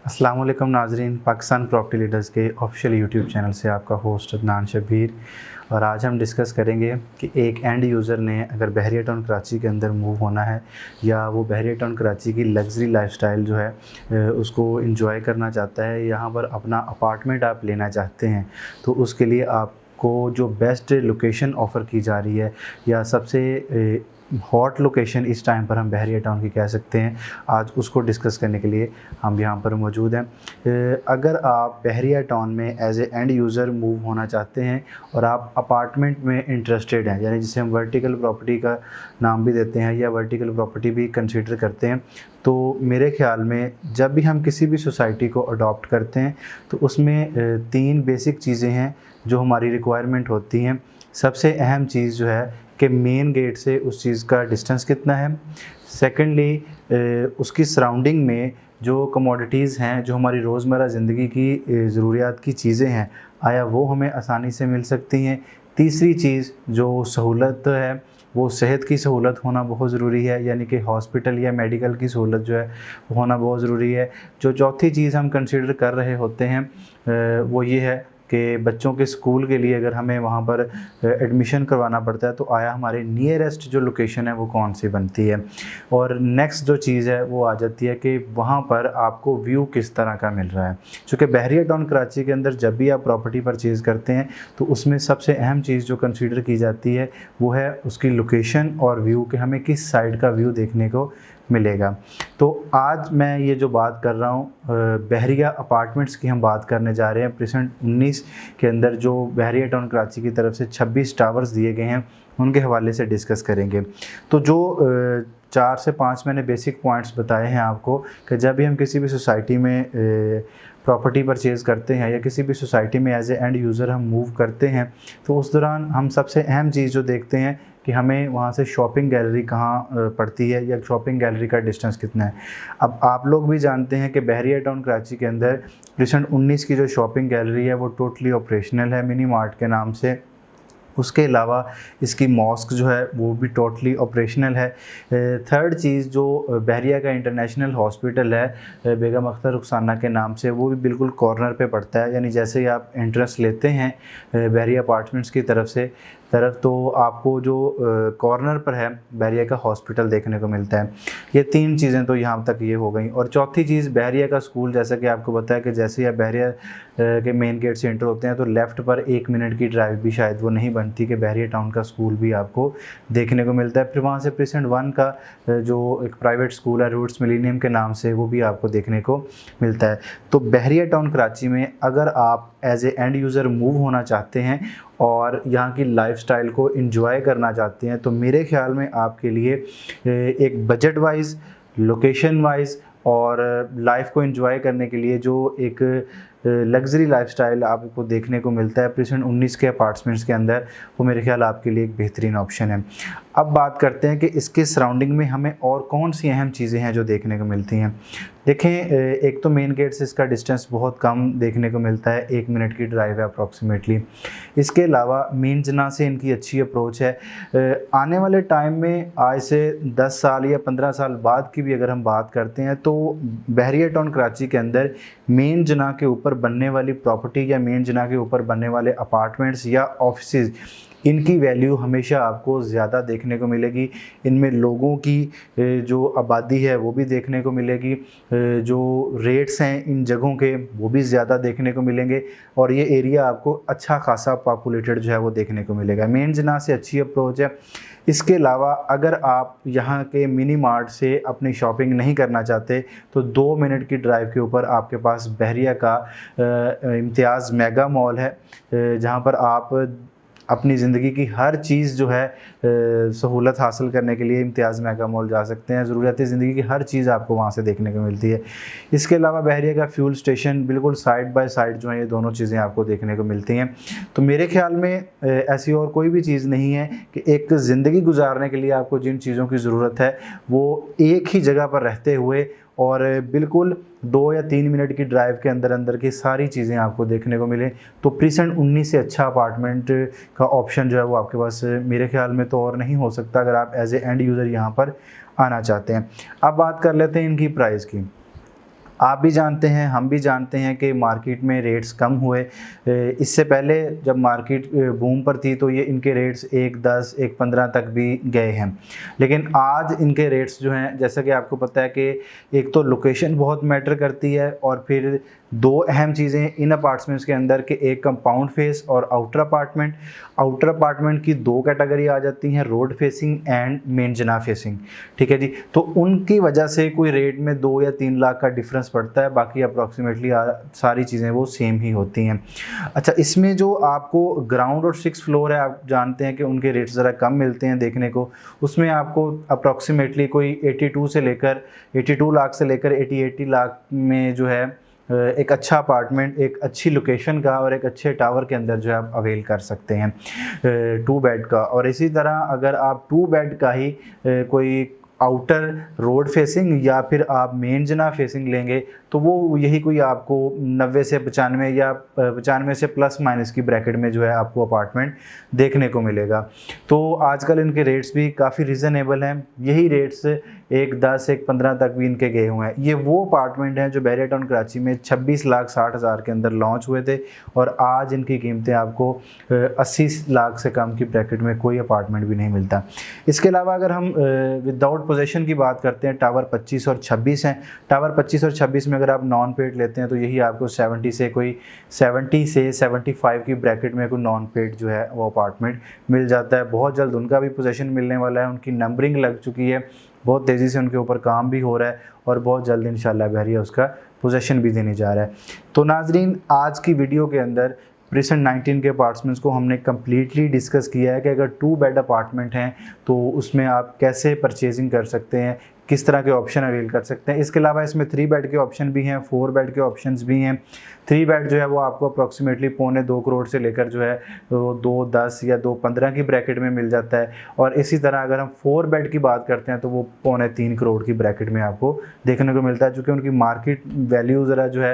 अस्सलाम वालेकुम नाज़रीन, पाकिस्तान प्रॉपर्टी लीडर्स के ऑफिशियल यूट्यूब चैनल से आपका होस्ट अदनान शब्बीर। और आज हम डिस्कस करेंगे कि एक एंड यूज़र ने अगर बहरिया टाउन कराची के अंदर मूव होना है या वो बहरिया टाउन कराची की लग्जरी लाइफस्टाइल जो है उसको एंजॉय करना चाहता है, यहाँ पर अपना अपार्टमेंट आप लेना चाहते हैं, तो उसके लिए आपको जो बेस्ट लोकेशन ऑफ़र की जा रही है या सबसे हॉट लोकेशन इस टाइम पर हम बहरिया टाउन की कह सकते हैं, आज उसको डिस्कस करने के लिए हम यहाँ पर मौजूद हैं। अगर आप बहरिया टाउन में as a end user move होना चाहते हैं और आप अपार्टमेंट में इंटरेस्टेड हैं, यानी जिसे हम वर्टिकल प्रॉपर्टी का नाम भी देते हैं या वर्टिकल प्रॉपर्टी भी कंसीडर करते हैं, तो मेरे ख़्याल में जब भी हम किसी भी सोसाइटी को अडॉप्ट करते हैं तो उसमें तीन बेसिक चीज़ें हैं जो हमारी रिक्वायरमेंट होती हैं। सबसे अहम चीज़ जो है कि मेन गेट से उस चीज़ का डिस्टेंस कितना है। सेकेंडली, उसकी सराउंडिंग में जो कमोडिटीज़ हैं, जो हमारी रोज़मर्रा ज़िंदगी की ज़रूरियात की चीज़ें हैं, आया वो हमें आसानी से मिल सकती हैं। तीसरी चीज़ जो सहूलत है, वो सेहत की सहूलत होना बहुत ज़रूरी है, यानी कि हॉस्पिटल या मेडिकल की सहूलत जो है वो होना बहुत ज़रूरी है। जो चौथी चीज़ हम कंसीडर कर रहे होते हैं वो ये है कि बच्चों के स्कूल के लिए अगर हमें वहाँ पर एडमिशन करवाना पड़ता है तो आया हमारे नियरेस्ट जो लोकेशन है वो कौन सी बनती है। और नेक्स्ट जो चीज़ है वो आ जाती है कि वहाँ पर आपको व्यू किस तरह का मिल रहा है। चूँकि बहरिया टाउन कराची के अंदर जब भी आप प्रॉपर्टी परचेज़ करते हैं तो उसमें सबसे अहम चीज़ जो कंसीडर की जाती है वो है उसकी लोकेशन और व्यू, कि हमें किस साइड का व्यू देखने को मिलेगा। तो आज मैं ये जो बात कर रहा हूँ बहरिया अपार्टमेंट्स की हम बात करने जा रहे हैं। प्रेजेंट 19 के अंदर जो बहरिया टाउन कराची की तरफ से 26 टावर्स दिए गए हैं उनके हवाले से डिस्कस करेंगे। तो जो 4 से 5 मैंने बेसिक पॉइंट्स बताए हैं आपको कि जब भी हम किसी भी सोसाइटी में प्रॉपर्टी परचेज़ करते हैं या किसी भी सोसाइटी में एज ए एंड यूज़र हम मूव करते हैं तो उस दौरान हम सबसे अहम चीज़ जो देखते हैं कि हमें वहाँ से शॉपिंग गैलरी कहाँ पड़ती है या शॉपिंग गैलरी का डिस्टेंस कितना है। अब आप लोग भी जानते हैं कि बहरिया टाउन कराची के अंदर रिसेंट 19 की जो शॉपिंग गैलरी है वो टोटली ऑपरेशनल है मिनी मार्ट के नाम से। उसके अलावा इसकी मॉस्क जो है वो भी टोटली ऑपरेशनल है। थर्ड चीज़ जो बहरिया का इंटरनेशनल हॉस्पिटल है बेगम अख्तर रुखसाना के नाम से, वो भी बिल्कुल कॉर्नर पे पड़ता है, यानी जैसे ही आप एंट्रेंस लेते हैं बहरिया अपार्टमेंट्स की तरफ तो आपको जो कॉर्नर पर है बहरिया का हॉस्पिटल देखने को मिलता है। ये तीन चीज़ें तो यहाँ तक ये हो गई। और चौथी चीज़ बहरिया का स्कूल, जैसा कि आपको पता है कि जैसे ही आप बहरिया के मेन गेट से एंटर होते हैं तो लेफ़्ट पर 1 मिनट की ड्राइव भी शायद वो नहीं बनती कि बहरिया टाउन का स्कूल भी आपको देखने को मिलता है। फिर वहाँ से प्रेजेंट 1 का जो एक प्राइवेट स्कूल है रूट्स मिलेनियम के नाम से, वो भी आपको देखने को मिलता है। तो बहरिया टाउन कराची में अगर आप as a end user move होना चाहते हैं और यहाँ की लाइफस्टाइल को एंजॉय करना चाहते हैं तो मेरे ख़्याल में आपके लिए एक बजट वाइज, लोकेशन वाइज और लाइफ को एंजॉय करने के लिए जो एक लग्जरी लाइफस्टाइल आपको देखने को मिलता है प्रेजेंट 19 के अपार्टमेंट्स के अंदर, वो मेरे ख्याल आपके लिए एक बेहतरीन ऑप्शन है। अब बात करते हैं कि इसके सराउंडिंग में हमें और कौन सी अहम चीज़ें हैं जो देखने को मिलती हैं। देखें, एक तो मेन गेट से इसका डिस्टेंस बहुत कम देखने को मिलता है, 1 मिनट की ड्राइव है अप्रॉक्सीमेटली। इसके अलावा मीन जना से इनकी अच्छी अप्रोच है। आने वाले टाइम में आज से 10 साल या 15 साल बाद की भी अगर हम बात करते हैं तो बहरिया टाउन कराची के अंदर मेन जना के ऊपर बनने वाली प्रॉपर्टी या मेन जना के ऊपर बनने वाले अपार्टमेंट्स या ऑफिसेज़, इनकी वैल्यू हमेशा आपको ज़्यादा देखने को मिलेगी। इनमें लोगों की जो आबादी है वो भी देखने को मिलेगी, जो रेट्स हैं इन जगहों के वो भी ज़्यादा देखने को मिलेंगे और ये एरिया आपको अच्छा खासा पॉपुलेटेड जो है वो देखने को मिलेगा। मेन जना से अच्छी अप्रोच है। इसके अलावा अगर आप यहाँ के मिनी मार्ट से अपनी शॉपिंग नहीं करना चाहते तो 2 मिनट की ड्राइव के ऊपर आपके पास बहरिया का इम्तियाज़ मेगा मॉल है, जहाँ पर आप अपनी ज़िंदगी की हर चीज़ जो है सहूलत हासिल करने के लिए इम्तियाज़ मेगा मॉल जा सकते हैं। ज़रूरियाती ज़िंदगी की हर चीज़ आपको वहाँ से देखने को मिलती है। इसके अलावा बहरिया का फ्यूल स्टेशन बिल्कुल साइड बाय साइड जो है ये दोनों चीज़ें आपको देखने को मिलती हैं। तो मेरे ख़्याल में ऐसी और कोई भी चीज़ नहीं है कि एक ज़िंदगी गुजारने के लिए आपको जिन चीज़ों की ज़रूरत है वो एक ही जगह पर रहते हुए और बिल्कुल 2 या 3 मिनट की ड्राइव के अंदर की सारी चीज़ें आपको देखने को मिले, तो प्रेजेंट 19 से अच्छा अपार्टमेंट का ऑप्शन जो है वो आपके पास मेरे ख्याल में तो और नहीं हो सकता अगर आप एज ए एंड यूज़र यहाँ पर आना चाहते हैं। अब बात कर लेते हैं इनकी प्राइस की। आप भी जानते हैं, हम भी जानते हैं कि मार्केट में रेट्स कम हुए। इससे पहले जब मार्केट बूम पर थी तो ये इनके रेट्स 1.10 1.15 तक भी गए हैं, लेकिन आज इनके रेट्स जो हैं, जैसा कि आपको पता है कि एक तो लोकेशन बहुत मैटर करती है और फिर दो अहम चीज़ें इन अपार्टमेंट्स के अंदर के एक कंपाउंड फेस और आउटर अपार्टमेंट। आउटर अपार्टमेंट की दो कैटेगरी आ जाती हैं, रोड फेसिंग एंड मेन जना फेसिंग। ठीक है जी, तो उनकी वजह से कोई रेट में 2 या 3 लाख का डिफरेंस पड़ता है, बाकी अप्रॉक्सीमेटली सारी चीज़ें वो सेम ही होती हैं। अच्छा, इसमें जो आपको ग्राउंड और 6 फ्लोर है, आप जानते हैं कि उनके रेट्स ज़रा कम मिलते हैं देखने को। उसमें आपको अप्रॉक्सीमेटली कोई 82 लाख से लेकर 80 लाख में जो है एक अच्छा अपार्टमेंट एक अच्छी लोकेशन का और एक अच्छे टावर के अंदर जो है आप अवेल कर सकते हैं 2 बेड का। और इसी तरह अगर आप 2 बेड का ही कोई आउटर रोड फेसिंग या फिर आप मेन जना फेसिंग लेंगे तो वो यही कोई आपको 90 से 95 या 95 से प्लस माइनस की ब्रैकेट में जो है आपको अपार्टमेंट देखने को मिलेगा। तो आजकल इनके रेट्स भी काफ़ी रीज़नेबल हैं, यही रेट्स 1.10 1.15 तक भी इनके गए हुए हैं। ये वो अपार्टमेंट हैं जो बहरिया टाउन कराची में 26,60,000 के अंदर लॉन्च हुए थे और आज इनकी कीमतें आपको 80 लाख से कम की ब्रैकेट में कोई अपार्टमेंट भी नहीं मिलता। इसके अलावा अगर हम विदाउट पोजेशन की बात करते हैं, टावर 25 और 26 हैं। टावर 25 और 26 में अगर आप नॉन पेड लेते हैं तो यही आपको 70 से 75 की ब्रैकेट में कोई नॉन पेड जो है वो अपार्टमेंट मिल जाता है। बहुत जल्द उनका भी पोजेशन मिलने वाला है, उनकी नंबरिंग लग चुकी है, बहुत तेज़ी से उनके ऊपर काम भी हो रहा है और बहुत जल्द इंशाल्लाह बहरिया उसका पोजेशन भी देने जा रहा है। तो नाजरीन, आज की वीडियो के अंदर प्रिसन 19 के अपार्टमेंट्स को हमने कम्प्लीटली डिस्कस किया है कि अगर 2 बेड अपार्टमेंट हैं तो उसमें आप कैसे परचेजिंग कर सकते हैं, किस तरह के ऑप्शन अवेल कर सकते हैं। इसके अलावा इसमें 3 बेड के ऑप्शन भी हैं, 4 बेड के ऑप्शंस भी हैं। 3 बेड जो है वो आपको अप्रॉक्सीमेटली 2.25 करोड़ से लेकर जो है वो 2.10 या 2.15 की ब्रैकेट में मिल जाता है। और इसी तरह अगर हम 4 बेड की बात करते हैं तो वो 2.25 करोड़ की ब्रैकेट में आपको देखने को मिलता है, चूँकि उनकी मार्केट वैल्यू ज़रा जो है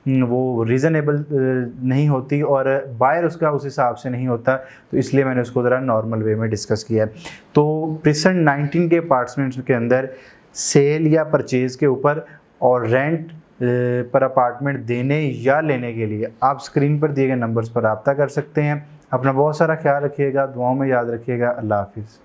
वो रीज़नेबल नहीं होती और बायर उसका उस हिसाब से नहीं होता, तो इसलिए मैंने उसको ज़रा नॉर्मल वे में डिस्कस किया है। तो प्रिसन 19 के अपार्टमेंट्स के अंदर सेल या परचेज़ के ऊपर और रेंट पर अपार्टमेंट देने या लेने के लिए आप स्क्रीन पर दिए गए नंबर्स पर रब्ता कर सकते हैं। अपना बहुत सारा ख्याल रखिएगा, दुआओं में याद रखिएगा। अल्लाह हाफिज़।